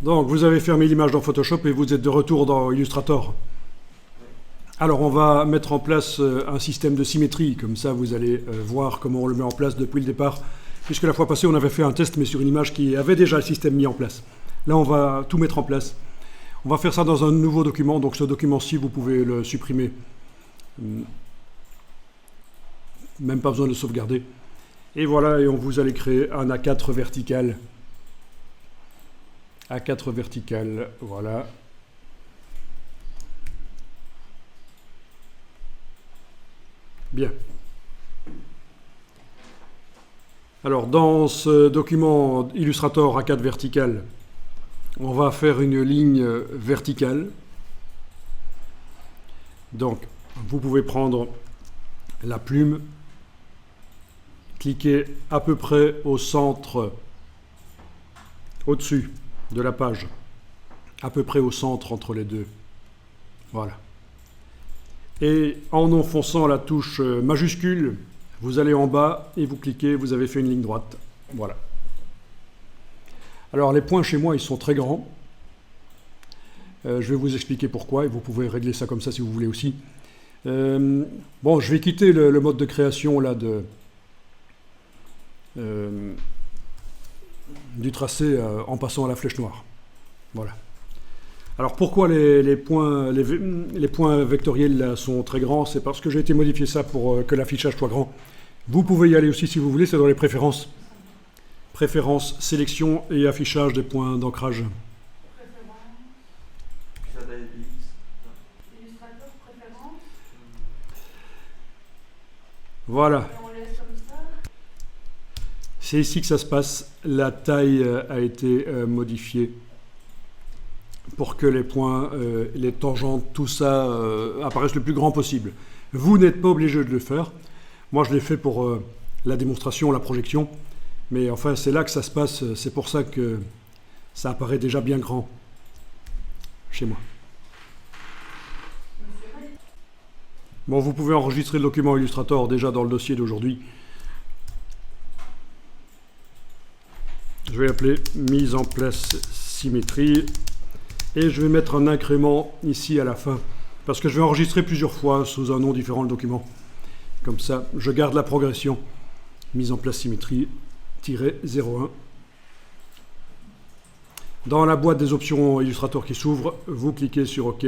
Donc, vous avez fermé l'image dans Photoshop et vous êtes de retour dans Illustrator. Alors, on va mettre en place un système de symétrie. Comme ça, vous allez voir comment on le met en place depuis le départ. Puisque la fois passée, on avait fait un test, mais sur une image qui avait déjà le système mis en place. Là, on va tout mettre en place. On va faire ça dans un nouveau document. Donc, ce document-ci, vous pouvez le supprimer. Même pas besoin de le sauvegarder. Et voilà, et vous allez créer un A4 vertical. A4 vertical, voilà. Bien. Alors, dans ce document Illustrator A4 vertical, on va faire une ligne verticale. Donc, vous pouvez prendre la plume, cliquer à peu près au centre, au-dessus de la page, à peu près au centre entre les deux. Voilà. Et en enfonçant la touche majuscule, vous allez en bas et vous cliquez, vous avez fait une ligne droite. Voilà. Alors les points chez moi, ils sont très grands. Je vais vous expliquer pourquoi et vous pouvez régler ça comme ça si vous voulez aussi. Bon, je vais quitter le mode de création là du tracé en passant à la flèche noire. Voilà. Alors pourquoi les points vectoriels là sont très grands? C'est parce que j'ai été modifié ça pour que l'affichage soit grand. Vous pouvez y aller aussi si vous voulez, c'est dans les préférences. Préférences, sélection et affichage des points d'ancrage. Voilà. C'est ici que ça se passe. La taille a été modifiée pour que les points, les tangentes, tout ça apparaissent le plus grand possible. Vous n'êtes pas obligé de le faire. Moi, je l'ai fait pour la démonstration, la projection. Mais enfin, c'est là que ça se passe. C'est pour ça que ça apparaît déjà bien grand chez moi. Bon, vous pouvez enregistrer le document Illustrator déjà dans le dossier d'aujourd'hui. Je vais l'appeler mise en place symétrie et je vais mettre un incrément ici à la fin parce que je vais enregistrer plusieurs fois sous un nom différent le document. Comme ça, je garde la progression. Mise en place symétrie -01. Dans la boîte des options Illustrator qui s'ouvre, vous cliquez sur OK.